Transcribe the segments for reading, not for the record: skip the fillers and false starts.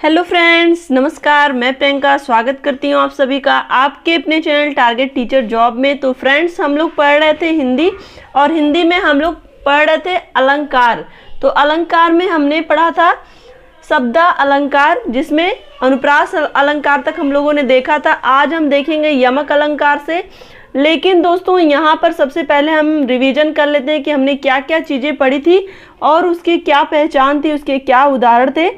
Hello friends, नमस्कार। मैं प्रियंका स्वागत करती हूँ आप सभी का आपके अपने चैनल टारगेट टीचर जॉब में। तो फ्रेंड्स, हम लोग पढ़ रहे थे हिंदी और हिंदी में हम लोग पढ़ रहे थे अलंकार। तो अलंकार में हमने पढ़ा था शब्द अलंकार, जिसमें अनुप्रास अलंकार तक हम लोगों ने देखा था। आज हम देखेंगे यमक अलंकार से। लेकिन दोस्तों, यहाँ पर सबसे पहले हम रिवीजन कर लेते हैं कि हमने क्या क्या चीज़ें पढ़ी थी और उसकी क्या पहचान थी, उसके क्या उदाहरण थे।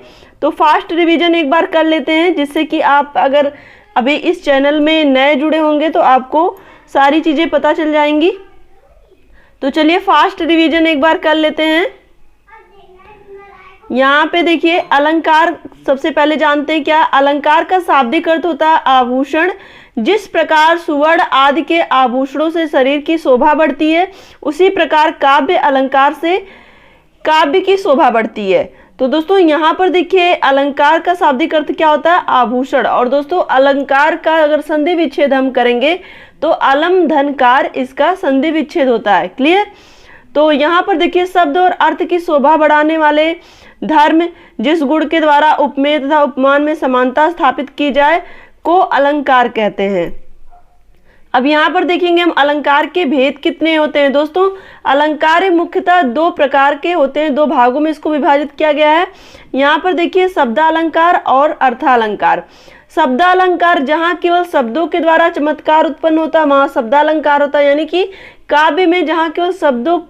तो फास्ट रिवीजन एक बार कर लेते हैं, जिससे कि आप अगर अभी इस चैनल में नए जुड़े होंगे तो आपको सारी चीज़ें पता चल जाएंगी। तो चलिए फास्ट रिवीजन एक बार कर लेते हैं। यहाँ पे देखिए, अलंकार सबसे पहले जानते हैं क्या। अलंकार का शाब्दिक अर्थ होता है आभूषण। जिस प्रकार सुवर्ण आदि के आभूषणों से शरीर की शोभा बढ़ती है, उसी प्रकार काव्य अलंकार से काव्य की शोभा बढ़ती है। तो दोस्तों, यहाँ पर देखिए अलंकार का शाब्दिक अर्थ क्या होता है, आभूषण। और दोस्तों, अलंकार का अगर संधि विच्छेद हम करेंगे तो अलम धनकार, इसका संधि विच्छेद होता है। क्लियर। तो यहाँ पर देखिए, शब्द और अर्थ की शोभा बढ़ाने वाले धर्म, जिस गुण के द्वारा उपमेय तथा उपमान में समानता स्थापित की जाए, को अलंकार कहते हैं। अब यहाँ पर देखेंगे हम अलंकार के भेद कितने होते हैं। दोस्तों, अलंकार मुख्यतः दो प्रकार के होते हैं, दो भागों में इसको विभाजित किया गया है। यहाँ पर देखिए शब्दालंकार और अर्थालंकार। शब्दालंकार जहाँ केवल शब्दों के द्वारा चमत्कार उत्पन्न होता है, वहाँ शब्दालंकार होता है। यानी कि काव्य में जहाँ केवल शब्दों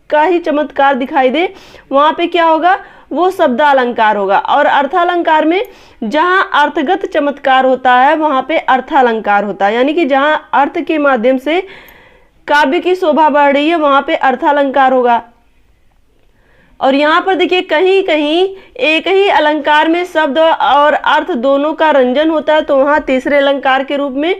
का ही चमत्कार दिखाई दे, वहाँ पे क्या होगा, वो शब्दालंकार होगा। और अर्थालंकार में जहाँ अर्थगत चमत्कार होता है, वहाँ पे अर्थालंकार होता है। यानी कि जहाँ अर्थ के माध्यम से काव्य की शोभा बढ़ रही है, वहाँ पे अर्थालंकार होगा। और यहाँ पर देखिए, कहीं कहीं एक ही अलंकार में शब्द और अर्थ दोनों का रंजन होता है, तो वहाँ तीसरे अलंकार के रूप में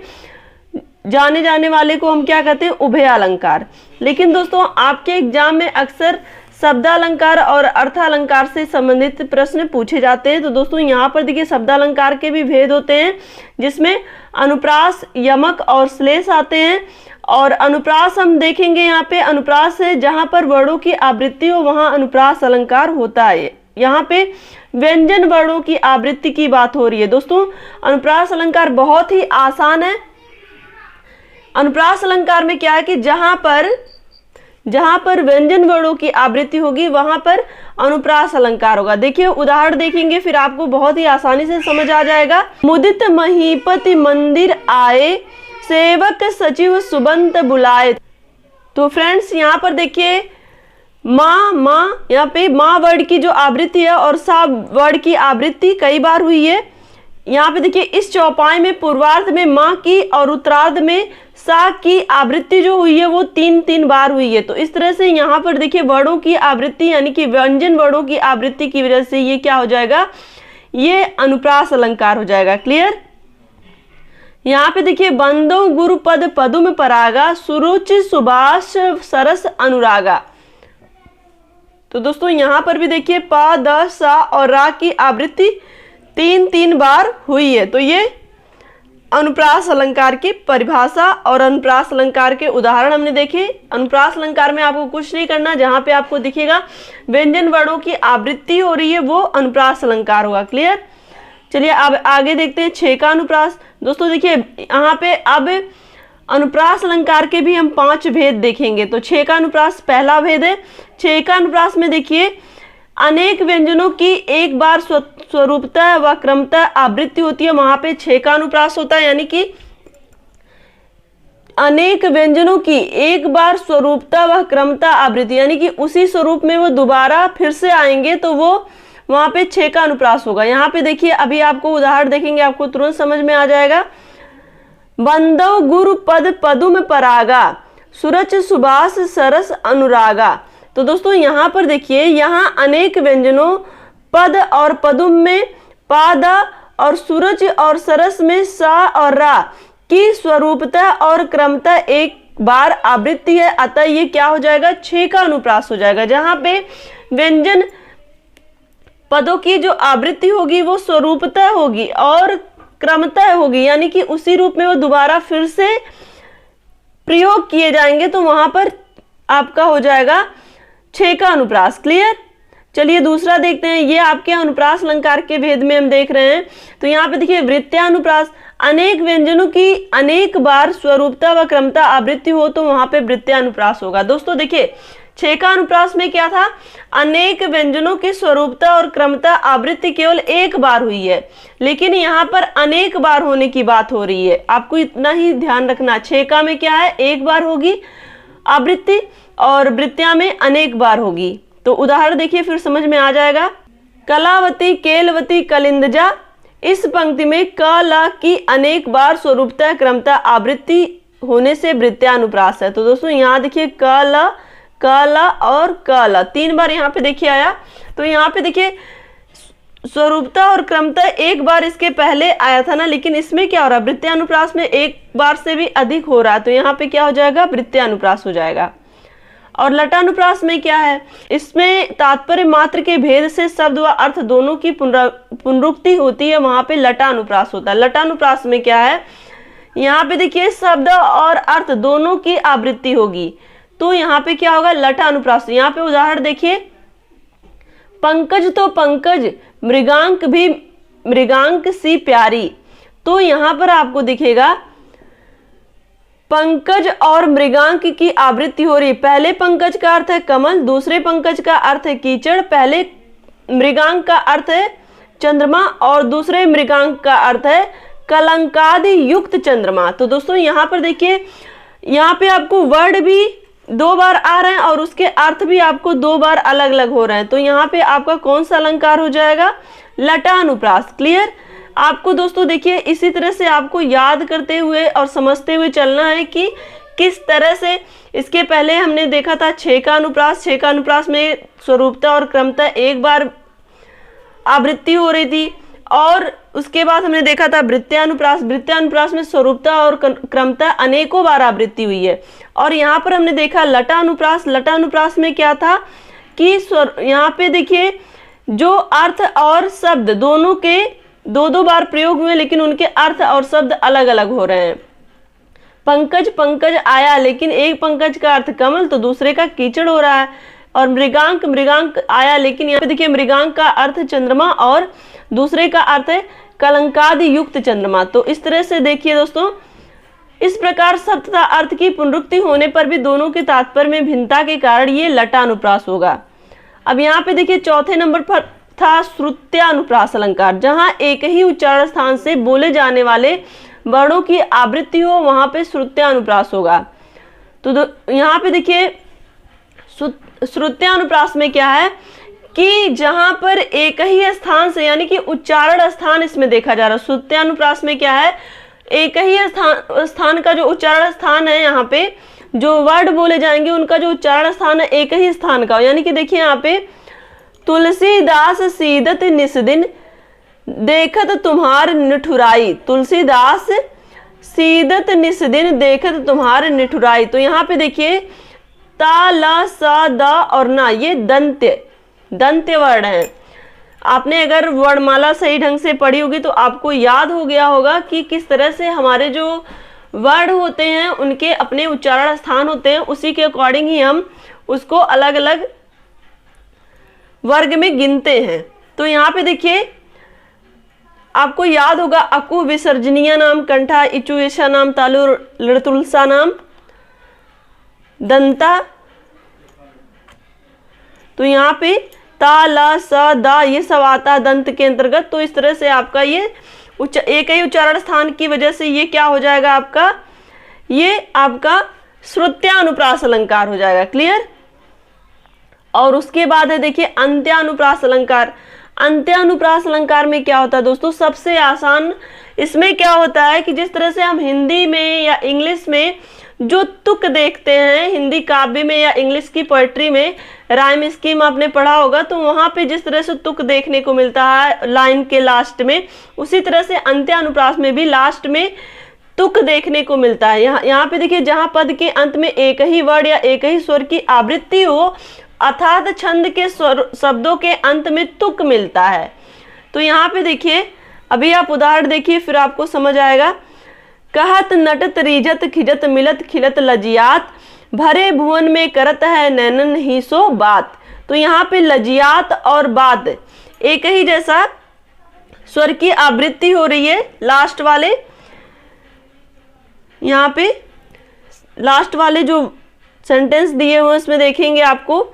जाने जाने वाले को हम क्या कहते हैं, उभय अलंकार। लेकिन दोस्तों, आपके एग्जाम में अक्सर शब्दालंकार और अर्थालंकार से संबंधित प्रश्न पूछे जाते हैं। तो दोस्तों, यहाँ पर देखिए शब्दालंकार के भी भेद होते हैं, जिसमें अनुप्रास, यमक और श्लेष आते हैं। और अनुप्रास हम देखेंगे, यहाँ पे अनुप्रास है जहाँ पर वर्णों की आवृत्ति हो, वहाँ अनुप्रास अलंकार होता है। यहाँ पे व्यंजन वर्णों की आवृत्ति की बात हो रही है। दोस्तों, अनुप्रास अलंकार बहुत ही आसान है। अनुप्रास अलंकार में क्या है कि जहां पर व्यंजन वर्णों की आवृत्ति होगी, वहां पर अनुप्रास अलंकार होगा। देखिए उदाहरण देखेंगे, फिर आपको बहुत ही आसानी से समझ आ जाएगा। मुदित महीपति मंदिर आए, सेवक सचिव सुबंत बुलाए। तो फ्रेंड्स, यहाँ पर देखिए माँ यहाँ पे माँ वर्ड की जो आवृत्ति है और सा वर्ड की आवृत्ति कई बार हुई है। यहाँ पे देखिए, इस चौपाई में पूर्वार्ध में माँ की और उत्तरार्ध में सा की आवृत्ति जो हुई है, वो 3 बार हुई है। तो इस तरह से यहाँ पर देखिए वर्णों की आवृत्ति, यानी कि व्यंजन वर्णों की आवृत्ति की वजह से ये क्या हो जाएगा, ये अनुप्रास अलंकार हो जाएगा। क्लियर। यहाँ पे देखिए, बंदो गुरुपद पदुम परागा, सुरुचि सुभाष सरस अनुरागा। तो दोस्तों, यहाँ पर भी देखिए प, द, सा और रा की आवृत्ति 3 बार हुई है। तो ये अनुप्रास अलंकार की परिभाषा और अनुप्रास अलंकार के उदाहरण हमने देखे। अनुप्रास अलंकार में आपको कुछ नहीं करना, जहां पे आपको दिखेगा व्यंजन वर्णों की आवृत्ति हो रही है, वो अनुप्रास अलंकार होगा। क्लियर। चलिए अब आगे देखते हैं छह का अनुप्रास। दोस्तों देखिए, यहाँ पे अब अनुप्रास अलंकार के भी हम 5 भेद देखेंगे। तो छह का अनुप्रास पहला भेद है। छह का अनुप्रास में देखिए, अनेक व्यंजनों की एक बार स्वरूपतः व क्रमतः आवृत्ति होती है, वहां पे छह का अनुप्रास होता है। यानी कि अनेक व्यंजनों की एक बार स्वरूपतः व क्रमतः आवृत्ति, यानी कि उसी स्वरूप में वो दोबारा फिर से आएंगे, तो वो वहां पे छह का अनुप्रास होगा। यहाँ पे देखिए, अभी आपको उदाहरण देखेंगे, आपको तुरंत समझ में आ जाएगा। बंदो गुरु पद पदुम परागा, सुरच सुभाष सरस अनुरागा। तो दोस्तों, यहाँ पर देखिए, यहाँ अनेक व्यंजनों पद और पदुम में पाद और सूरज और सरस में सा और रा की स्वरूपतः और क्रमतः एक बार आवृत्ति है। अतः ये क्या हो जाएगा, छह का अनुप्रास हो जाएगा। जहां पे व्यंजन पदों की जो आवृत्ति होगी वो स्वरूपतः होगी और क्रमतः होगी, यानी कि उसी रूप में वो दोबारा फिर से प्रयोग किए जाएंगे, तो वहां पर आपका हो जाएगा छह का अनुप्रास। क्लियर। चलिए दूसरा देखते हैं। ये आपके अनुप्रास अलंकार के भेद में हम देख रहे हैं। तो यहाँ पे देखिए वृत्यानुप्रास, अनेक व्यंजनों की अनेक बार स्वरूपता व क्रमता आवृत्ति हो तो वहां पे वृत्यानुप्रास होगा। दोस्तों देखिए छह का अनुप्रास में क्या था, अनेक व्यंजनों की स्वरूपता और क्रमता आवृत्ति केवल एक बार हुई है, लेकिन यहाँ पर अनेक बार होने की बात हो रही है। आपको इतना ही ध्यान रखना, छह का में क्या है, एक बार होगी आवृत्ति और वृत्या में अनेक बार होगी। तो उदाहरण देखिए फिर समझ में आ जाएगा। कलावती, केलवती, कलिंदजा, इस पंक्ति में क ल की अनेक बार स्वरूपता क्रमता आवृत्ति होने से वृत्यानुप्रास है। तो दोस्तों यहाँ देखिए क ल और क ल तीन बार यहाँ पे देखिए आया। तो यहाँ पे देखिए स्वरूपता और क्रमता एक बार इसके पहले आया था ना, लेकिन इसमें क्या हो रहा है, वृत्यानुप्रास में एक बार से भी अधिक हो रहा है। तो यहाँ पे क्या हो जाएगा, वृत्यानुप्रास हो जाएगा। और लटानुप्रास में क्या है, इसमें तात्पर्य मात्र के भेद से शब्द व अर्थ दोनों की पुनरुक्ति होती है, वहां पे लटानुप्रास होता है। लटानुप्रास में क्या है, यहाँ पे देखिए शब्द और अर्थ दोनों की आवृत्ति होगी, तो यहाँ पे क्या होगा, लटानुप्रास। यहाँ पे उदाहरण देखिए, पंकज तो पंकज, मृगांक भी मृगांक सी प्यारी। तो यहाँ पर आपको दिखेगा पंकज और मृगांक की आवृत्ति हो रही। पहले पंकज का अर्थ है कमल, दूसरे पंकज का अर्थ है कीचड़, पहले मृगांक का अर्थ है चंद्रमा और दूसरे मृगांक का अर्थ है कलंकादि युक्त चंद्रमा। तो दोस्तों यहाँ पर देखिए, यहाँ पे आपको वर्ड भी दो बार आ रहे हैं और उसके अर्थ भी आपको दो बार अलग अलग हो रहे हैं। तो यहाँ पे आपका कौन सा अलंकार हो जाएगा, लटानुप्रास। क्लियर। आपको दोस्तों देखिए इसी तरह से आपको याद करते हुए और समझते हुए चलना है कि किस तरह से, इसके पहले हमने देखा था छह का अनुप्रास। छह का अनुप्रास में स्वरूपता और क्रमता एक बार आवृत्ति हो रही थी, और उसके बाद हमने देखा था वृत्यानुप्रास। वृत्यानुप्रास में स्वरूपता और क्रमता अनेकों बार आवृत्ति हुई है। और यहाँ पर हमने देखा लटानुप्रास। लटानुप्रास में क्या था कि यहाँ पे देखिए जो अर्थ और शब्द दोनों के दो दो बार प्रयोग हुए, लेकिन उनके अर्थ और शब्द अलग अलग हो रहे हैं। पंकज पंकज आया, लेकिन एक पंकज का अर्थ कमल तो दूसरे का कीचड़ हो रहा है। और मृगांक मृगांक आया, लेकिन यहाँ पे देखिए मृगांक का अर्थ चंद्रमा और दूसरे का अर्थ है कलंकादि युक्त चंद्रमा। तो इस तरह से देखिए दोस्तों, इस प्रकार शब्द तथा अर्थ की पुनरुक्ति होने पर भी दोनों के तात्पर्य में भिन्नता के कारण ये लटानुप्रास होगा। अब यहाँ पे देखिए चौथे नंबर पर था श्रुत्यानुप्रास अलंकार, जहां एक ही उच्चारण स्थान से बोले जाने वाले वर्णों की आवृत्ति हो, वहां पे श्रुत्यानुप्रास होगा। तो यहाँ पे देखिए श्रुत्यानुप्रास में क्या है कि जहां पर एक ही स्थान से, यानी कि उच्चारण स्थान इसमें देखा जा रहा है। श्रुत्यानुप्रास में क्या है, एक ही स्थान का जो उच्चारण स्थान है, यहाँ पे जो वर्ड बोले जाएंगे उनका जो उच्चारण स्थान है एक ही स्थान का। यानी कि देखिए यहाँ पे तुलसीदास सीदत निस्दिन देखत तुम्हार निठुराई। तुलसीदास सीदत निस्दिन देखत तुम्हार निठुराई। तो यहाँ पे देखिए ता, ला, सा, दा और ना, ये दंत्य वर्ण है। आपने अगर वर्णमाला सही ढंग से पढ़ी होगी तो आपको याद हो गया होगा कि किस तरह से हमारे जो वर्ड होते हैं उनके अपने उच्चारण स्थान होते हैं, उसी के अकॉर्डिंग ही हम उसको अलग अलग वर्ग में गिनते हैं। तो यहाँ पे देखिए आपको याद होगा अकु विसर्जनीय नाम कंठा, इचु ईशा नाम तालु, लड़तुलसा नाम दंता। तो यहाँ पे ता, ला, सा, दा ये सब आता दंत के अंतर्गत। तो इस तरह से आपका ये एक ही उच्चारण स्थान की वजह से ये क्या हो जाएगा आपका, ये आपका श्रुत्यानुप्रास अलंकार हो जाएगा। क्लियर। और उसके बाद है देखिए अंत्यानुप्रास अलंकार। अंत्यानुप्रास अलंकार में क्या होता है दोस्तों, सबसे आसान इसमें क्या होता है कि जिस तरह से हम हिंदी में या इंग्लिश में जो तुक देखते हैं, हिंदी काव्य में या इंग्लिश की पोएट्री में राइम स्कीम आपने पढ़ा होगा, तो वहां पे जिस तरह से तुक देखने को मिलता है लाइन के लास्ट में, उसी तरह से अंत्यानुप्रास में भी लास्ट में तुक देखने को मिलता है। यहाँ पे देखिए जहां पद के अंत में एक ही वर्ड या एक ही स्वर की आवृत्ति हो, अर्थात छंद के शब्दों के अंत में तुक मिलता है। तो यहाँ पे देखिए अभी आप उदाहरण देखिए फिर आपको समझ आएगा। कहत नटत रीजत खिजत मिलत खिलत लजियात, भरे भुवन में करत है नैनन ही सो बात। तो यहाँ पे लजियात और बात एक ही जैसा स्वर की आवृत्ति हो रही है। लास्ट वाले, यहाँ पे लास्ट वाले जो सेंटेंस दिए हुए इसमें देखेंगे आपको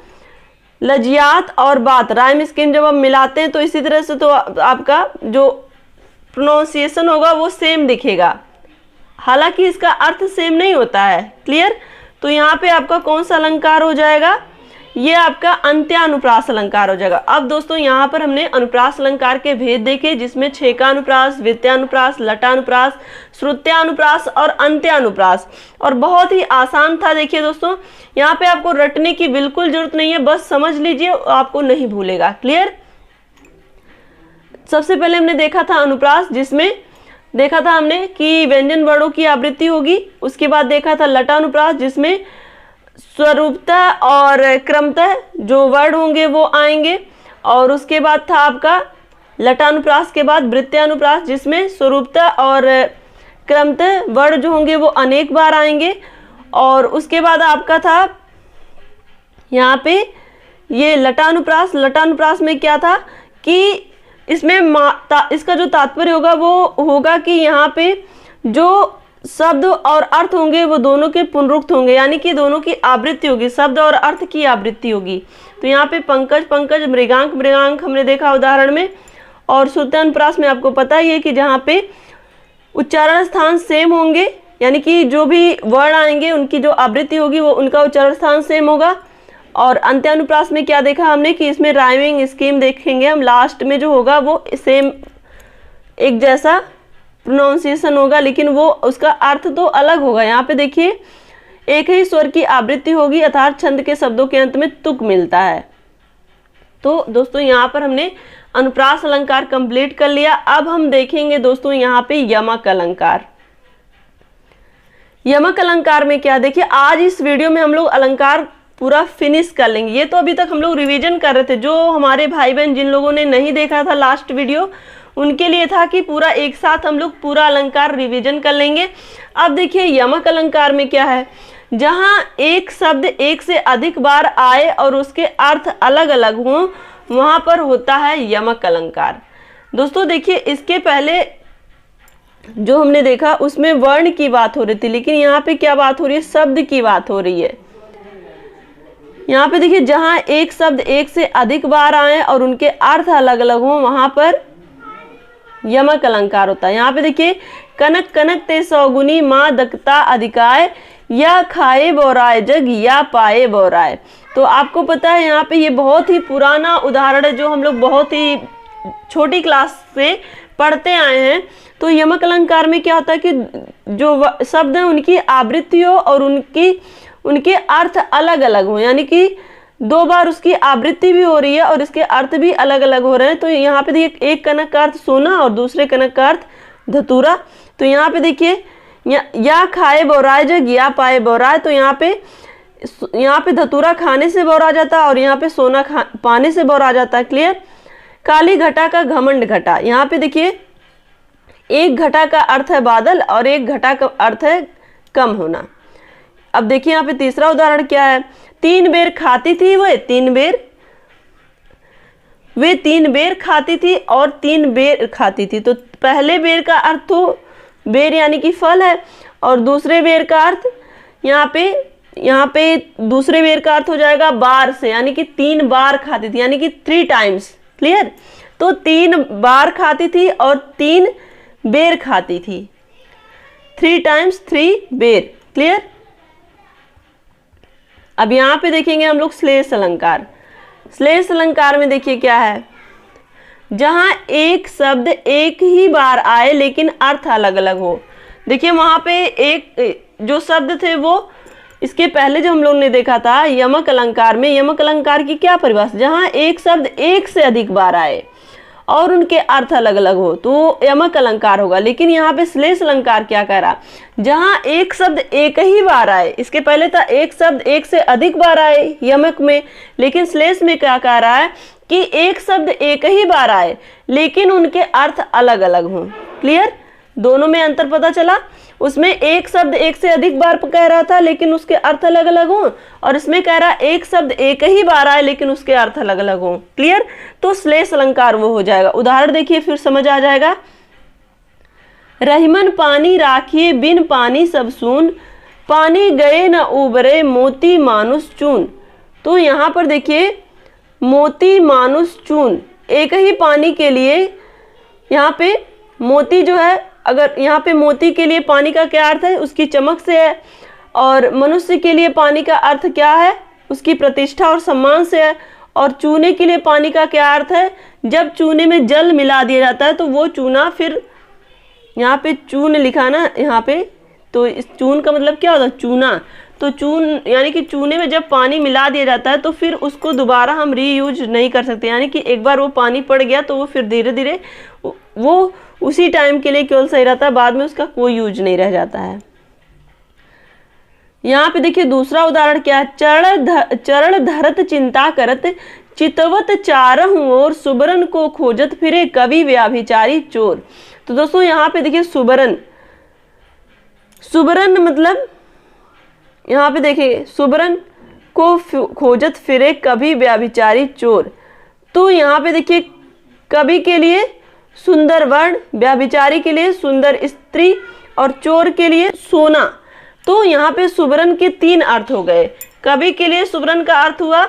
लजियात और बात, राइम स्कीम जब हम मिलाते हैं तो इसी तरह से तो आपका जो प्रोनाउंसिएशन होगा वो सेम दिखेगा, हालांकि इसका अर्थ सेम नहीं होता है। क्लियर? तो यहाँ पे आपका कौन सा अलंकार हो जाएगा, ये आपका अंत्यानुप्रास अलंकार हो जाएगा। अब दोस्तों यहाँ पर हमने अनुप्रास अलंकार के भेद देखे, जिसमें छेकानुप्रास, वित्त्यानुप्रास, लटानुप्रास, श्रुत्यानुप्रास और अंत्यानुप्रास, और बहुत ही आसान था। देखिए दोस्तों यहाँ पे आपको रटने की बिल्कुल जरूरत नहीं है, बस समझ लीजिए, आपको नहीं भूलेगा। क्लियर? सबसे पहले हमने देखा था अनुप्रास, जिसमें देखा था हमने कि व्यंजन वर्णों की आवृत्ति होगी। उसके बाद देखा था लटानुप्रास, जिसमें स्वरूपतः और क्रमतः जो वर्ण होंगे वो आएंगे। और उसके बाद था आपका लटानुप्रास के बाद वृत्त्यानुप्रास, जिसमें स्वरूपतः और क्रमतः वर्ण जो होंगे वो अनेक बार आएंगे। और उसके बाद आपका था यहाँ पे ये लटानुप्रास। लटानुप्रास में क्या था कि इसमें इसका जो तात्पर्य होगा वो होगा कि यहाँ पे जो शब्द और अर्थ होंगे वो दोनों के पुनरुक्त होंगे, यानी कि दोनों की आवृत्ति होगी, शब्द और अर्थ की आवृत्ति होगी। तो यहाँ पे पंकज पंकज, मृगांक मृगांक हमने देखा उदाहरण में। और श्रुत्यानुप्रास में आपको पता ही है कि जहाँ पे उच्चारण स्थान सेम होंगे, यानी कि जो भी वर्ण आएंगे उनकी जो आवृत्ति होगी वो उनका उच्चारण स्थान सेम होगा। और अंत्यानुप्रास में क्या देखा हमने कि इसमें राइमिंग स्कीम देखेंगे हम, लास्ट में जो होगा वो सेम एक जैसा प्रोनाउंसिएशन होगा, लेकिन वो उसका अर्थ तो अलग होगा। यहाँ पे देखिए एक ही स्वर की आवृत्ति होगी, अर्थात छंद के शब्दों के अंत में तुक मिलता है। तो दोस्तों यहाँ पर हमने अनुप्रास अलंकार कंप्लीट कर लिया। अब हम देखेंगे दोस्तों यहाँ पे यमक अलंकार। यमक अलंकार में क्या, देखिए आज इस वीडियो में हम लोग अलंकार पूरा फिनिश कर लेंगे। ये तो अभी तक हम लोग रिवीजन कर रहे थे, जो हमारे भाई बहन जिन लोगों ने नहीं देखा था लास्ट वीडियो, उनके लिए था कि पूरा एक साथ हम लोग पूरा अलंकार रिवीजन कर लेंगे। अब देखिए यमक अलंकार में क्या है, जहां एक शब्द एक से अधिक बार आए और उसके अर्थ अलग अलग हों, वहां पर होता है यमक अलंकार। दोस्तों देखिए इसके पहले जो हमने देखा उसमें वर्ण की बात हो रही थी, लेकिन यहाँ पे क्या बात हो रही है, शब्द की बात हो रही है। यहाँ पे देखिए जहां एक शब्द एक से अधिक बार आए और उनके अर्थ अलग अलग हों, वहां पर यमक अलंकार होता है। यहाँ पे देखिए कनक कनक ते सौगुनी माँ दकता अधिकाय, या खाए बोराय जग या पाए बोराय। तो आपको पता है यहाँ पे ये बहुत ही पुराना उदाहरण है, जो हम लोग बहुत ही छोटी क्लास से पढ़ते आए हैं। तो यमक अलंकार में क्या होता है कि जो शब्द है उनकी आवृत्ति हो और उनके अर्थ अलग अलग हो, यानी कि दो बार उसकी आवृत्ति भी हो रही है और इसके अर्थ भी अलग अलग हो रहे हैं। तो यहाँ पे देखिए एक कनक का अर्थ सोना और दूसरे कनक का अर्थ धतूरा। तो यहाँ पे देखिए या खाए बोराय जग या पाए बोराय, तो यहाँ पे धतूरा खाने से बोरा जाता है और यहाँ पे सोना पाने से बोरा जाता है। क्लियर? काली घटा का घमंड घटा, यहाँ पे देखिए एक घटा का अर्थ है बादल और एक घटा का अर्थ है कम होना। अब देखिए यहाँ पे तीसरा उदाहरण क्या है, तीन बेर खाती थी वे तीन बेर खाती थी और तीन बेर खाती थी। तो पहले बेर का अर्थ तो बेर यानी कि फल है, और दूसरे बेर का अर्थ यहाँ पे दूसरे बेर का अर्थ हो जाएगा बार से, यानी कि 3 बार खाती थी, यानी कि 3 टाइम्स। क्लियर? तो 3 बार खाती थी और 3 बेर खाती थी, 3 टाइम्स 3 बेर। क्लियर? अब यहाँ पे देखेंगे हम लोग श्लेष अलंकार। श्लेष अलंकार में देखिए क्या है, जहां एक शब्द एक ही बार आए लेकिन अर्थ अलग अलग हो। देखिए वहां पे एक जो शब्द थे वो इसके पहले जो हम लोग ने देखा था यमक अलंकार में, यमक अलंकार की क्या परिभाषा, जहां एक शब्द एक से अधिक बार आए और उनके अर्थ अलग अलग हो तो यमक अलंकार होगा। लेकिन यहाँ पे श्लेष अलंकार क्या कह रहा, जहां एक शब्द एक ही बार आए, इसके पहले था एक शब्द एक से अधिक बार आए यमक में, लेकिन श्लेष में क्या कह रहा है कि एक शब्द एक ही बार आए लेकिन उनके अर्थ अलग अलग हों। क्लियर? दोनों में अंतर पता चला। उसमें एक शब्द एक से अधिक बार कह रहा था लेकिन उसके अर्थ अलग अलग हो, और इसमें कह रहा एक शब्द एक ही बार आए लेकिन उसके अर्थ अलग अलग हो। क्लियर? तो श्लेष अलंकार वो हो जाएगा। उदाहरण देखिए फिर समझ आ जाएगा। रहीमन पानी राखिए बिन पानी सब सून, पानी गए न उबरे मोती मानुष चून। तो यहाँ पर देखिए मोती मानुष चून, एक ही पानी के लिए यहाँ पे मोती जो है, अगर यहाँ पे मोती के लिए पानी का क्या अर्थ है? उसकी चमक से है। और मनुष्य के लिए पानी का अर्थ क्या है? उसकी प्रतिष्ठा और सम्मान से है। और चूने के लिए पानी का क्या अर्थ है? जब चूने में जल मिला दिया जाता है तो वो चूना, फिर यहाँ पे चून लिखा ना यहाँ पे, तो इस चून का मतलब क्या होता है? चूना। तो चून यानी कि चूने में जब पानी मिला दिया जाता है तो फिर उसको दोबारा हम रीयूज नहीं कर सकते, यानी कि एक बार वो पानी पड़ गया तो वो फिर धीरे धीरे वो उसी टाइम के लिए केवल सही रहता है, बाद में उसका कोई यूज नहीं रह जाता है। यहाँ पे देखिए दूसरा उदाहरण क्या है? चरण धरत चिंता करत, चितवत चारहु ओर, सुबरन को खोजत फिरे कवि व्याभिचारी चोर। तो दोस्तों यहाँ पे देखिए सुबरन, सुबरन मतलब यहाँ पे देखिए सुबरन को खोजत फिरे कभी व्याभिचारी चोर। तो यहाँ पे देखिए कवि के लिए सुंदर वर्ण, व्याभिचारी के लिए सुंदर स्त्री और चोर के लिए सोना। तो यहाँ पे सुबरन के तीन अर्थ हो गए। कवि के लिए सुबरन का अर्थ हुआ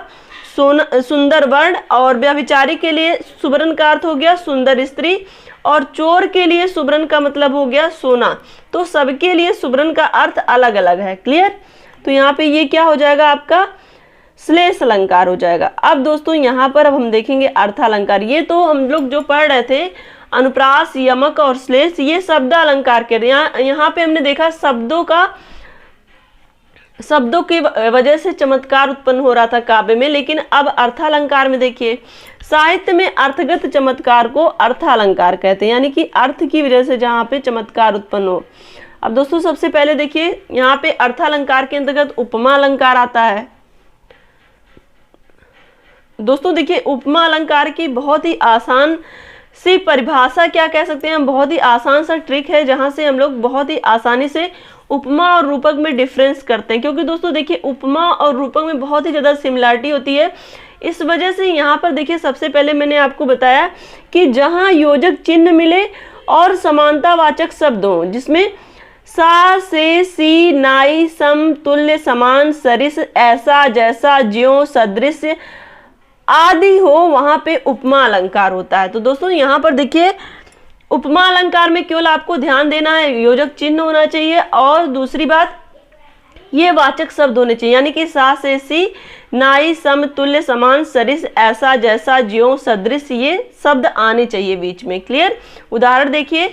सोना, सुंदर वर्ण, और व्याभिचारी के लिए सुबरन का अर्थ हो गया सुंदर स्त्री, और चोर के लिए सुबरन का मतलब हो गया सोना। तो सबके लिए सुबरन का अर्थ अलग अलग है। क्लियर? तो यहाँ पे ये क्या हो जाएगा? आपका श्लेष अलंकार हो जाएगा। अब दोस्तों यहाँ पर अब हम देखेंगे अर्थालंकार। ये तो हम लोग जो पढ़ रहे थे अनुप्रास, यमक और श्लेष, ये शब्द अलंकार के यहाँ पे हमने देखा शब्दों की वजह से चमत्कार उत्पन्न हो रहा था काव्य में। लेकिन अब अर्थालंकार में देखिए, साहित्य में अर्थगत चमत्कार को अर्थालंकार कहते हैं, यानी कि अर्थ की वजह से जहाँ पे चमत्कार उत्पन्न हो। अब दोस्तों सबसे पहले देखिए यहाँ पे अर्थालंकार के अंतर्गत उपमा अलंकार आता है। दोस्तों देखिए उपमा अलंकार की बहुत ही आसान सी परिभाषा क्या कह सकते हैं हम, बहुत ही आसान सा ट्रिक है जहां से हम लोग बहुत ही आसानी से उपमा और रूपक में डिफरेंस करते हैं। क्योंकि दोस्तों देखिए उपमा और रूपक में बहुत ही ज़्यादा सिमिलरिटी होती है। इस वजह से यहाँ पर देखिए सबसे पहले मैंने आपको बताया कि जहाँ योजक चिन्ह मिले और समानतावाचक शब्द हों, जिसमें सा से सी नाई सम तुल्य समान सरिस ऐसा जैसा ज्यों सदृश आदि हो, वहां पे उपमा अलंकार होता है। तो दोस्तों यहाँ पर देखिए उपमा अलंकार में केवल आपको ध्यान देना है योजक चिन्ह होना चाहिए, और दूसरी बात ये वाचक शब्द होने चाहिए, यानी कि सा से सी नाई सम तुल्य समान सरिस ऐसा जैसा ज्यों सदृश, ये शब्द आने चाहिए बीच में। क्लियर? उदाहरण देखिए,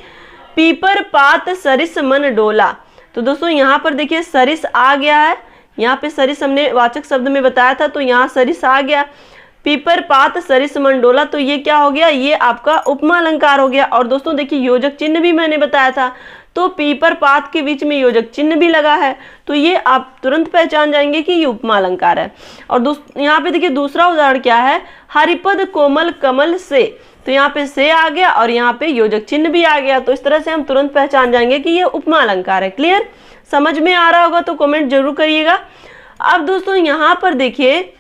पीपर पात सरिस मन डोला। तो दोस्तों यहाँ पर देखिए सरिस आ गया है, यहाँ पे सरिस हमने वाचक शब्द में बताया था, तो यहाँ सरिस आ गया। पीपर पात सरिस मन डोला, तो ये क्या हो गया? ये आपका उपमा अलंकार हो गया। और दोस्तों देखिए योजक चिन्ह भी मैंने बताया था, तो पीपर पात के बीच में योजक चिन्ह भी लगा है, तो ये आप तुरंत पहचान जाएंगे कि ये उपमा अलंकार है। और यहाँ पे देखिए दूसरा उदाहरण क्या है? हरिपद कोमल कमल से। तो यहाँ पे से आ गया और यहाँ पे योजक चिन्ह भी आ गया, तो इस तरह से हम तुरंत पहचान जाएंगे कि ये उपमा अलंकार है। क्लियर? समझ में आ रहा होगा तो कमेंट जरूर करिएगा। अब दोस्तों यहाँ पर देखिए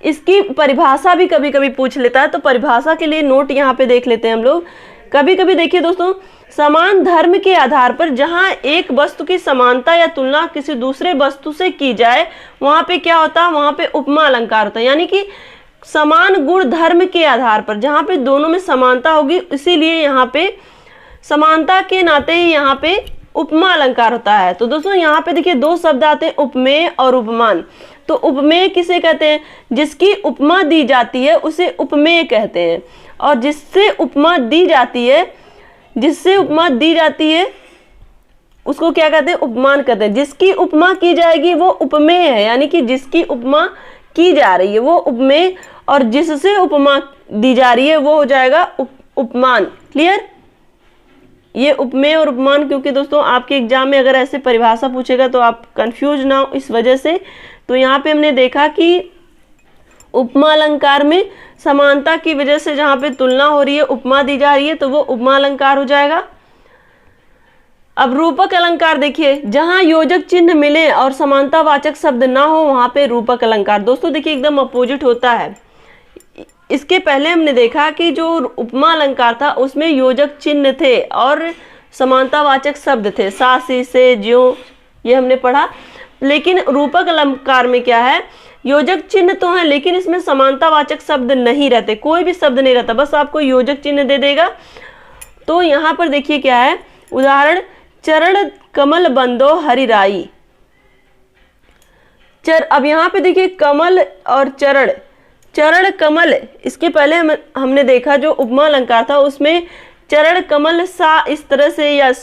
इसकी परिभाषा भी कभी कभी पूछ लेता है, तो परिभाषा के लिए नोट यहाँ पे देख लेते हैं हम लोग। कभी कभी देखिए दोस्तों, समान धर्म के आधार पर जहाँ एक वस्तु की समानता या तुलना किसी दूसरे वस्तु से की जाए, वहाँ पे क्या होता है? वहाँ पे उपमा अलंकार होता है। यानी कि समान गुण धर्म के आधार पर जहाँ पे दोनों में समानता होगी, इसीलिए यहाँ पे समानता के नाते ही यहाँ पे उपमा अलंकार होता है। तो दोस्तों यहाँ पे देखिए दो शब्द आते हैं, उपमेय और उपमान। तो उपमेय किसे कहते हैं? जिसकी उपमा दी जाती है उसे उपमेय कहते हैं, और जिससे उपमा दी जाती है उसको क्या कहते हैं? उपमान कहते हैं। जिसकी उपमा की जाएगी वो उपमेय है, यानी कि जिसकी उपमा की जा रही है वो उपमेय, और जिससे उपमा दी जा रही है वो हो जाएगा उपमान। क्लियर? ये उपमेय और उपमान, क्योंकि दोस्तों आपके एग्जाम में अगर ऐसे परिभाषा पूछेगा तो आप कंफ्यूज ना हो इस वजह से। तो यहाँ पे हमने देखा कि उपमा अलंकार में समानता की वजह से जहाँ पे तुलना हो रही है, उपमा दी जा रही है, तो वो उपमा अलंकार हो जाएगा। अब रूपक अलंकार देखिए, जहां योजक चिन्ह मिले और समानतावाचक शब्द ना हो वहां पे रूपक अलंकार। दोस्तों देखिए एकदम अपोजिट होता है। इसके पहले हमने देखा कि जो उपमा अलंकार था उसमें योजक चिन्ह थे और समानतावाचक शब्द थे, सा सी से ज्यों, ये हमने पढ़ा। लेकिन रूपक अलंकार में क्या है, योजक चिन्ह तो है लेकिन इसमें समानतावाचक शब्द नहीं रहते, कोई भी शब्द नहीं रहता, बस आपको योजक चिन्ह दे देगा। तो यहाँ पर देखिए क्या है, उदाहरण, चरण कमल बंदो हरिराई। अब यहाँ पे देखिए कमल और चरण, चरण कमल, इसके पहले हमने देखा जो उपमा अलंकार था उसमें चरण कमल सा इस तरह से या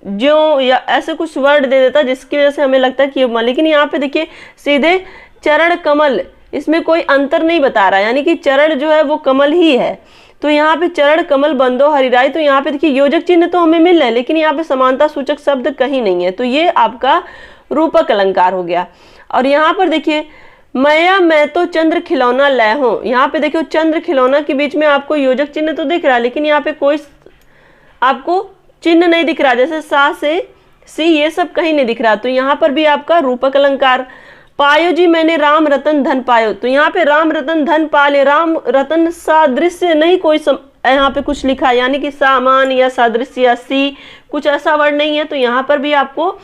ज्यों या ऐसे कुछ वर्ड दे देता जिसकी वजह से हमें लगता है कि उपमा, लेकिन यहाँ पे देखिए सीधे चरण कमल, इसमें कोई अंतर नहीं बता रहा, यानी कि चरण जो है वो कमल ही है। तो यहाँ पे चरण कमल बंदो हरिराई, तो यहाँ पे देखिए योजक चिन्ह तो हमें मिल रहा है लेकिन यहाँ पे समानता सूचक शब्द कहीं नहीं है, तो ये आपका रूपक अलंकार हो गया। और यहाँ पर देखिए मैया मैं तो चंद्र खिलौना लय हूं, यहाँ पे देखिए चंद्र खिलौना के बीच में आपको योजक चिन्ह तो दिख रहा है लेकिन यहाँ पे कोई आपको चिन्ह नहीं दिख रहा, जैसे सा से सी ये सब कहीं नहीं दिख रहा, तो यहाँ पर भी आपका रूपक अलंकार। पायो जी मैंने राम रतन धन पायो, तो यहाँ पे राम रतन धन पा ले, राम रतन सादृश्य नहीं कोई यहाँ पे कुछ लिखा है, यानी कि सामान या सादृश्य या सी कुछ ऐसा वर्ड नहीं है, तो यहाँ पर भी आपको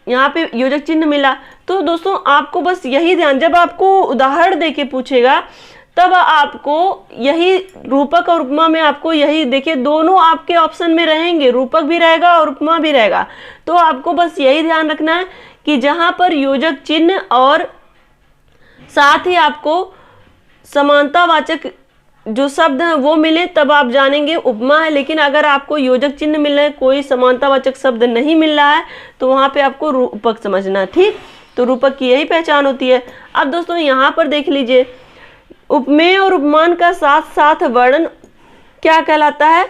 यहाँ पे योजक चिन्ह मिला। तो दोस्तों आपको बस यही ध्यान, जब आपको उदाहरण देके पूछेगा तब आपको यही रूपक और उपमा में आपको यही देखिए दोनों आपके ऑप्शन में रहेंगे, रूपक भी रहेगा और उपमा भी रहेगा। तो आपको बस यही ध्यान रखना है कि जहां पर योजक चिन्ह और साथ ही आपको समानतावाचक जो शब्द है वो मिले तब आप जानेंगे उपमा है, लेकिन अगर आपको योजक चिन्ह मिल रहा है कोई समानतावाचक शब्द नहीं मिल रहा है तो वहां पे आपको रूपक समझना, ठीक। तो रूपक की यही पहचान होती है। अब दोस्तों यहाँ पर देख लीजिए, उपमेय और उपमान का साथ साथ वर्णन क्या कहलाता है,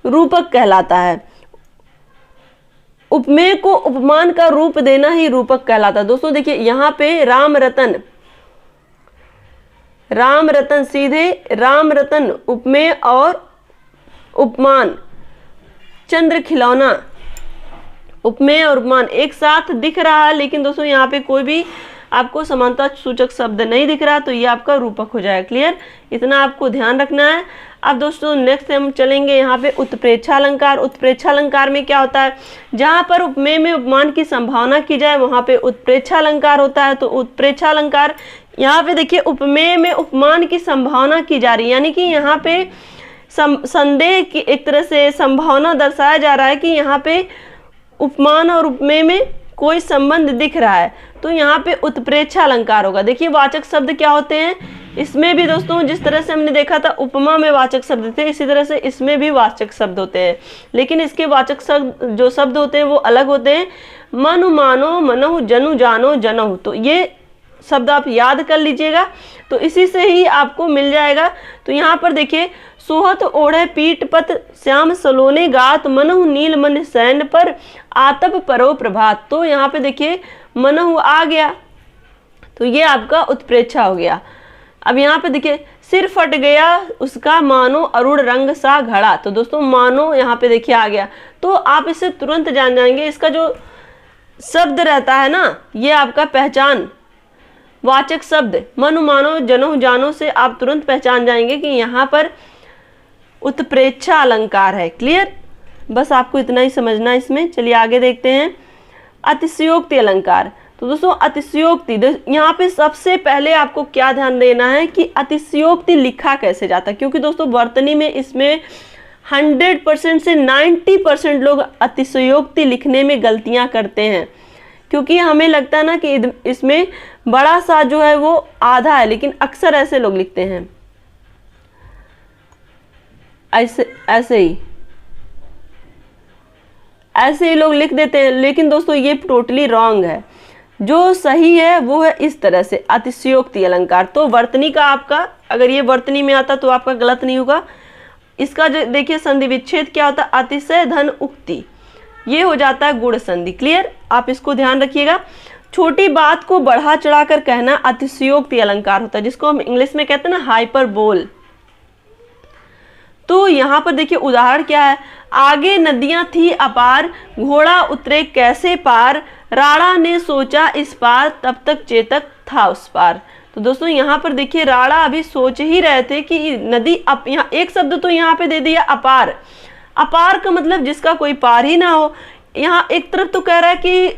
रूपक कहलाता है। उपमेय को उपमान का रूप देना ही रूपक कहलाता है। दोस्तों देखिए यहाँ पे राम रतन, राम रतन, सीधे राम रतन उपमेय और उपमान, चंद्र खिलौना उपमेय और उपमान एक साथ दिख रहा है, लेकिन दोस्तों यहाँ पे कोई भी आपको समानता सूचक शब्द नहीं दिख रहा, तो ये आपका रूपक हो जाएगा। क्लियर, इतना आपको ध्यान रखना है। अब दोस्तों नेक्स्ट हम चलेंगे यहाँ पे उत्प्रेक्षा अलंकार। उत्प्रेक्षा अलंकार में क्या होता है, जहाँ पर उपमेय में उपमान की संभावना की जाए वहाँ पे उत्प्रेक्षा अलंकार होता है। तो उत्प्रेक्षा अलंकार यहाँ पे देखिए उपमेय में उपमान की संभावना की जा रही है, यानी कि यहाँ पे संदेह की एक तरह से संभावना दर्शाया जा रहा है कि यहाँ पे उपमान और उपमेय में कोई संबंध दिख रहा है, तो यहाँ पे उत्प्रेक्षा अलंकार होगा। देखिए वाचक शब्द क्या होते हैं, इसमें भी दोस्तों जिस तरह से हमने देखा था उपमा में वाचक शब्द थे, इसी तरह से इसमें भी वाचक शब्द होते हैं, लेकिन इसके वाचक शब्द जो शब्द होते हैं वो अलग होते हैं। मनु मानो मनहु, जनु जानो जनहु, तो ये शब्द आप याद कर लीजिएगा, तो इसी से ही आपको मिल जाएगा। तो यहाँ पर देखिए, सोहत ओढ़े पीठ पत श्याम सलोने गात, मनहु नील मन सैन पर आतप परो प्रभात। तो यहाँ पे देखिए मनहु आ गया, तो ये आपका उत्प्रेक्षा हो गया। अब यहाँ पे देखिए, सिर फट गया उसका मानो अरुण रंग सा घड़ा, तो दोस्तों मानो यहाँ पे देखिए आ गया, तो आप इससे तुरंत जान जाएंगे, इसका जो शब्द रहता है ना, ये आपका पहचान वाचक शब्द मनु मानो जनो जानो से आप तुरंत पहचान जाएंगे कि यहाँ पर उत्प्रेक्षा अलंकार है। क्लियर, बस आपको इतना ही समझना है इसमें। चलिए आगे देखते हैं अतिशयोक्ति अलंकार। तो दोस्तों अतिशयोक्ति, यहाँ पे सबसे पहले आपको क्या ध्यान देना है कि अतिशयोक्ति लिखा कैसे जाता है, क्योंकि दोस्तों वर्तनी में इसमें 100% से 90% लोग अतिशयोक्ति लिखने में गलतियां करते हैं, क्योंकि हमें लगता है ना कि इसमें बड़ा सा जो है वो आधा है, लेकिन अक्सर ऐसे लोग लिखते हैं, ऐसे ही लोग लिख देते हैं, लेकिन दोस्तों ये टोटली रॉन्ग है। जो सही है वो है इस तरह से अतिशयोक्ति अलंकार। तो वर्तनी का आपका, अगर ये वर्तनी में आता तो आपका गलत नहीं होगा। इसका जो देखिए संधि विच्छेद क्या होता है, अतिशय धन उक्ति, ये हो जाता है गुण संधि। क्लियर, आप इसको ध्यान रखिएगा। छोटी बात को बढ़ा चढ़ाकर कहना अतिशयोक्ति अलंकार होता है, जिसको हम इंग्लिश में कहते हैं ना हाइपरबोल। तो यहाँ पर देखिए उदाहरण क्या है, आगे नदियां थी अपार, घोड़ा उतरे कैसे पार, राणा ने सोचा इस पार, तब तक चेतक था उस पार। तो दोस्तों यहाँ पर देखिए राणा अभी सोच ही रहे थे कि नदी, यहाँ एक शब्द तो यहाँ पे दे दिया अपार। अपार का मतलब जिसका कोई पार ही ना हो। यहाँ एक तरफ तो कह रहा है कि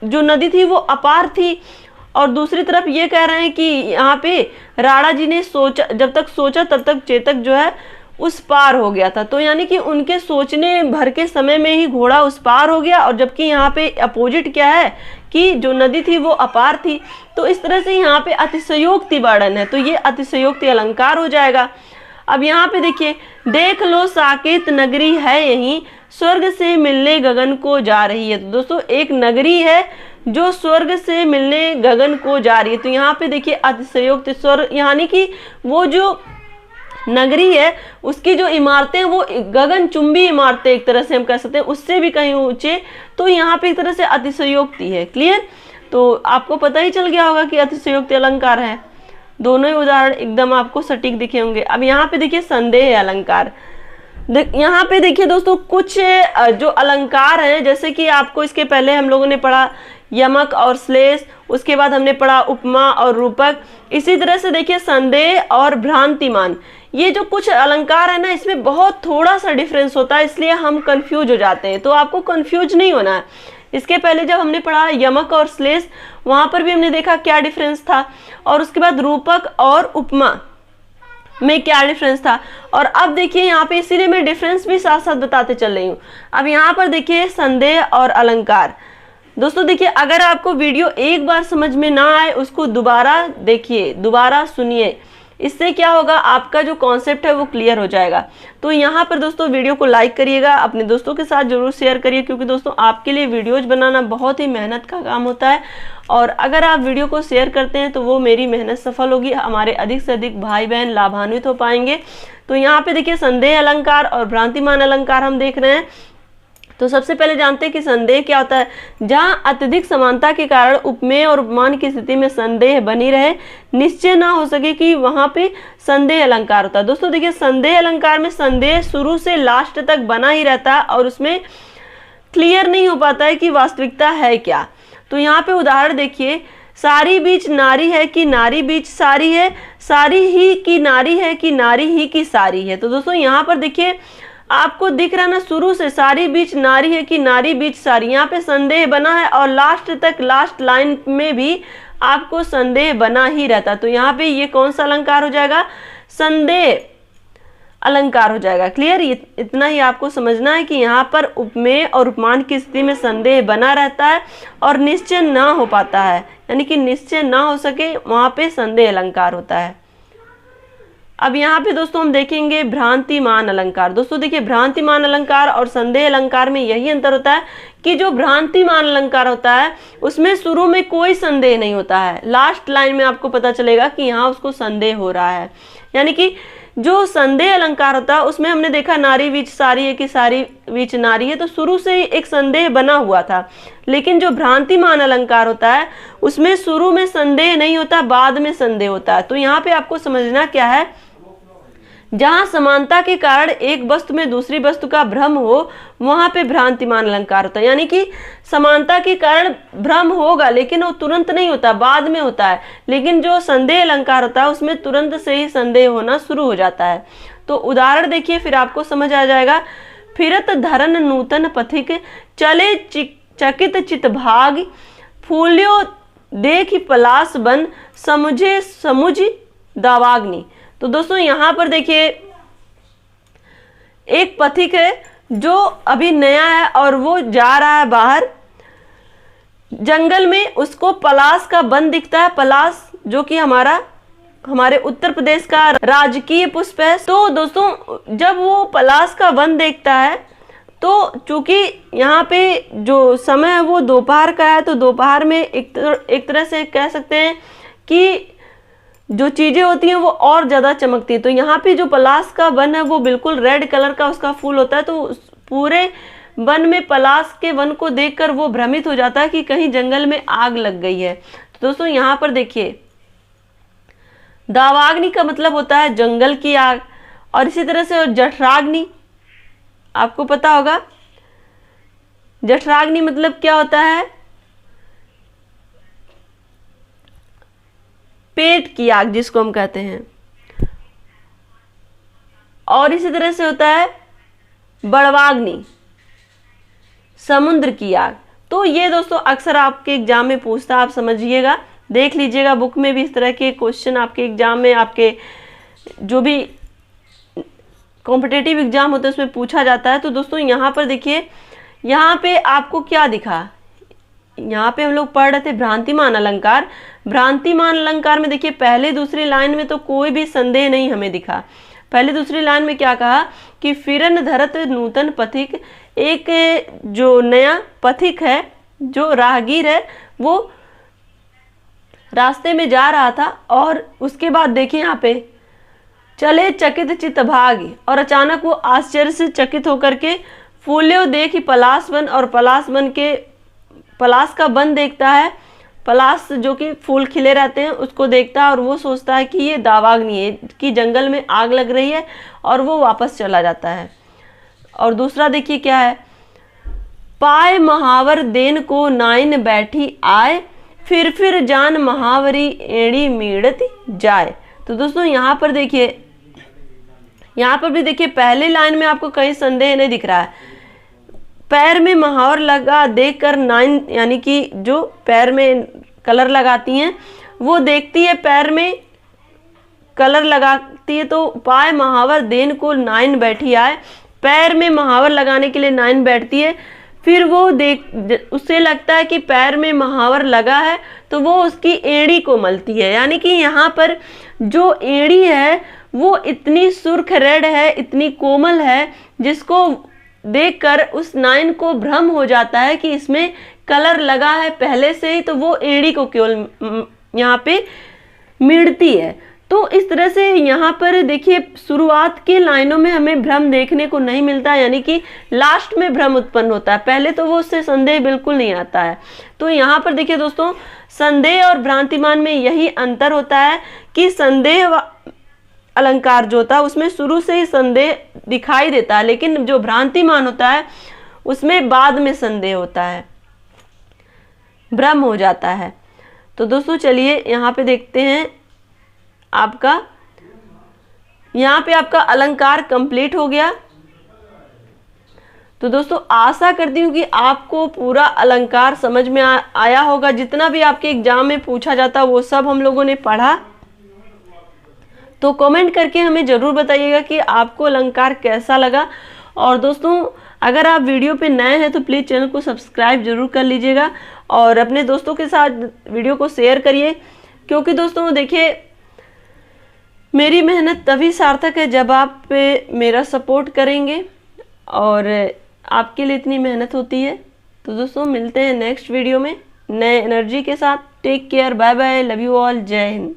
जो नदी थी वो अपार थी, और दूसरी तरफ ये कह रहे हैं कि यहाँ पे राणा जी ने सोचा, जब तक सोचा तब तक चेतक जो है उस पार हो गया था। तो यानी कि उनके सोचने भर के समय में ही घोड़ा उस पार हो गया, और जबकि यहाँ पे अपोजिट क्या है कि जो नदी थी वो अपार थी। तो इस तरह से यहाँ पे अतिशयोक्ति वर्णन है, तो ये अतिशयोक्ति अलंकार हो जाएगा। अब यहाँ पे देखिए, देख लो साकेत नगरी है यहीं, स्वर्ग से मिलने गगन को जा रही है। तो दोस्तों एक नगरी है जो स्वर्ग से मिलने गगन को जा रही है। तो यहाँ पे देखिए अतिशयोक्ति, स्वर्ग यानी कि वो जो नगरी है उसकी जो इमारतें वो गगन चुंबी इमारतें एक तरह से हम कह सकते हैं, उससे भी कहीं ऊंचे। तो यहाँ पे एक तरह से अतिशयोक्ति है। क्लियर? तो आपको पता ही चल गया होगा कि अतिशयोक्ति अलंकार है। दोनों ही उदाहरण एकदम आपको सटीक दिखे होंगे। अब यहाँ पे देखिए संदेह अलंकार। यहाँ पे देखिए दोस्तों कुछ जो अलंकार हैं, जैसे कि आपको इसके पहले हम लोगों ने पढ़ा यमक और श्लेष, उसके बाद हमने पढ़ा उपमा और रूपक। इसी तरह से देखिए संदेह और भ्रांतिमान, ये जो कुछ अलंकार है ना, इसमें बहुत थोड़ा सा डिफरेंस होता है, इसलिए हम कंफ्यूज हो जाते हैं। तो आपको कंफ्यूज नहीं होना है। इसके पहले जब हमने पढ़ा यमक और श्लेष, वहां पर भी हमने देखा क्या डिफरेंस था, और उसके बाद रूपक और उपमा में क्या डिफरेंस था। और अब देखिए यहाँ पे, इसीलिए मैं डिफरेंस भी साथ साथ बताते चल रही हूँ। अब यहाँ पर देखिए संदेह और अलंकार। दोस्तों देखिए, अगर आपको वीडियो एक बार समझ में ना आए, उसको दोबारा देखिए, दोबारा सुनिए। इससे क्या होगा, आपका जो कॉन्सेप्ट है वो क्लियर हो जाएगा। तो यहाँ पर दोस्तों वीडियो को लाइक करिएगा, अपने दोस्तों के साथ जरूर शेयर करिए, क्योंकि दोस्तों आपके लिए वीडियोज बनाना बहुत ही मेहनत का काम होता है। और अगर आप वीडियो को शेयर करते हैं तो वो मेरी मेहनत सफल होगी, हमारे अधिक से अधिक भाई बहन लाभान्वित हो पाएंगे। तो यहाँ पे देखिए संदेह अलंकार और भ्रांतिमान अलंकार हम देख रहे हैं। तो सबसे पहले जानते हैं कि संदेह क्या होता है। जहां अत्यधिक समानता के कारण उपमेय और उपमान की स्थिति में संदेह बनी रहे, निश्चय ना हो सके कि वहां पे संदेह अलंकार होता है। दोस्तों देखिए, संदेह अलंकार में संदेह शुरू से लास्ट तक बना ही रहता है, और उसमें क्लियर नहीं हो पाता है कि वास्तविकता है क्या। तो यहाँ पे उदाहरण देखिए, सारी बीच नारी है कि नारी बीच सारी है, सारी ही की नारी है कि नारी ही की सारी है। तो दोस्तों यहाँ पर देखिए, आपको दिख रहा ना, शुरू से सारी बीच नारी है कि नारी बीच सारी, यहाँ पे संदेह बना है, और लास्ट तक, लास्ट लाइन में भी आपको संदेह बना ही रहता। तो यहाँ पे ये कौन सा अलंकार हो जाएगा, संदेह अलंकार हो जाएगा। क्लियर? इतना ही आपको समझना है कि यहाँ पर उपमेय और उपमान की स्थिति में संदेह बना रहता है और निश्चय ना हो पाता है, यानी कि निश्चय ना हो सके, वहां पे संदेह अलंकार होता है। अब यहाँ पे दोस्तों हम देखेंगे भ्रांतिमान अलंकार। दोस्तों देखिए, भ्रांतिमान अलंकार और संदेह अलंकार में यही अंतर होता है कि जो भ्रांतिमान अलंकार होता है उसमें शुरू में कोई संदेह नहीं होता है, लास्ट लाइन में आपको पता चलेगा कि यहाँ उसको संदेह हो रहा है। यानी कि जो संदेह अलंकार होता है उसमें हमने देखा नारी बीच सारी है कि सारी बीच नारी है, तो शुरू से ही एक संदेह बना हुआ था। लेकिन जो भ्रांतिमान अलंकार होता है उसमें शुरू में संदेह नहीं होता, बाद में संदेह होता है। तो यहाँ पे आपको समझना क्या है, जहां समानता के कारण एक वस्तु में दूसरी वस्तु का भ्रम हो, वहां पे भ्रांतिमान अलंकार होता है। यानी कि समानता के कारण भ्रम होगा, लेकिन वो तुरंत नहीं होता, बाद में होता है। लेकिन जो संदेह अलंकार होता है उसमें तुरंत से ही संदेह होना शुरू हो जाता है। तो उदाहरण देखिए, फिर आपको समझ आ जाएगा। फिरत धरन नूतन पथिक, चले चकित चित भाग, फूल्यो देख पलास बन, समुझे समुझ दावाग्नि। तो दोस्तों यहाँ पर देखिए, एक पथिक है जो अभी नया है और वो जा रहा है बाहर जंगल में, उसको पलास का वन दिखता है। पलास जो कि हमारे उत्तर प्रदेश का राजकीय पुष्प है। तो दोस्तों जब वो पलास का वन देखता है, तो चूंकि यहाँ पे जो समय है वो दोपहर का है, तो दोपहर में एक तरह से कह सकते हैं कि जो चीजें होती हैं वो और ज्यादा चमकती है। तो यहाँ पे जो पलास का वन है वो बिल्कुल रेड कलर का उसका फूल होता है। तो पूरे वन में पलास के वन को देखकर वो भ्रमित हो जाता है कि कहीं जंगल में आग लग गई है। तो दोस्तों यहाँ पर देखिए, दावाग्नि का मतलब होता है जंगल की आग, और इसी तरह से जठराग्नि, आपको पता होगा जठराग्नि मतलब क्या होता है, पेट की आग जिसको हम कहते हैं। और इसी तरह से होता है बड़वाग्नि, समुद्र की आग। तो ये दोस्तों अक्सर आपके एग्जाम में पूछता है, आप समझिएगा, देख लीजिएगा बुक में भी इस तरह के क्वेश्चन आपके एग्जाम में, आपके जो भी कॉम्पिटेटिव एग्जाम होते हैं उसमें पूछा जाता है। तो दोस्तों यहाँ पर देखिए, यहाँ पे आपको क्या दिखा, यहाँ पे हम लोग पढ़ रहे थे भ्रांतिमान अलंकार। भ्रांतिमान अलंकार में देखिए पहले दूसरी लाइन में तो कोई भी संदेह नहीं हमें दिखा। पहले दूसरी लाइन में क्या कहा कि फिरन धरत नूतन पथिक, एक जो नया पथिक है, जो राहगीर है, वो रास्ते में जा रहा था और उसके बाद देखिए यहाँ पे चले चकित चित भागी, और अचानक वो आश्चर्य से चकित होकर के फूल्यो देखी पलाश वन, और पलाश वन के पलाश का वन देखता है, पलाश जो कि फूल खिले रहते हैं उसको देखता है और वो सोचता है कि ये दावाग्नि है, कि जंगल में आग लग रही है, और वो वापस चला जाता है। और दूसरा देखिए क्या है, पाए महावर देन को नाइन बैठी आए, फिर जान महावरी एड़ी मीड़ती जाए। तो दोस्तों यहाँ पर देखिए, यहाँ पर भी देखिए पहले लाइन में आपको कहीं संदेह नहीं दिख रहा है। पैर में महावर लगा देखकर नाइन, यानी कि जो पैर में कलर लगाती हैं वो देखती है, पैर में कलर लगाती है, तो पाए महावर देन को नाइन बैठी आए, पैर में महावर लगाने के लिए नाइन बैठती है। फिर वो उससे लगता है कि पैर में महावर लगा है, तो वो उसकी एड़ी को मलती है। यानी कि यहाँ पर जो एड़ी है वो इतनी सुर्ख रेड है, इतनी कोमल है, जिसको देखकर उस नाइन को भ्रम हो जाता है कि इसमें कलर लगा है पहले से ही, तो वो एड़ी को केवल यहाँ पे मिड़ती है। तो इस तरह से यहाँ पर देखिए शुरुआत के लाइनों में हमें भ्रम देखने को नहीं मिलता, यानी कि लास्ट में भ्रम उत्पन्न होता है, पहले तो वो उससे संदेह बिल्कुल नहीं आता है। तो यहाँ पर देखिए दोस्तों, संदेह और भ्रांतिमान में यही अंतर होता है कि संदेह अलंकार जो होता है उसमें शुरू से ही संदेह दिखाई देता है, लेकिन जो भ्रांतिमान होता है उसमें बाद में संदेह होता है, भ्रम हो जाता है। तो दोस्तों चलिए यहाँ पे देखते हैं, आपका यहाँ पे आपका अलंकार कंप्लीट हो गया। तो दोस्तों आशा करती हूँ कि आपको पूरा अलंकार समझ में आया होगा। जितना भी आपके एग्जाम में पूछा जाता वो सब हम लोगों ने पढ़ा। तो कमेंट करके हमें ज़रूर बताइएगा कि आपको अलंकार कैसा लगा। और दोस्तों अगर आप वीडियो पे नए हैं तो प्लीज़ चैनल को सब्सक्राइब जरूर कर लीजिएगा और अपने दोस्तों के साथ वीडियो को शेयर करिए, क्योंकि दोस्तों देखिए मेरी मेहनत तभी सार्थक है जब आप मेरा सपोर्ट करेंगे, और आपके लिए इतनी मेहनत होती है। तो दोस्तों मिलते हैं नेक्स्ट वीडियो में नए एनर्जी के साथ। Take care, bye bye, love you all, जय हिंद।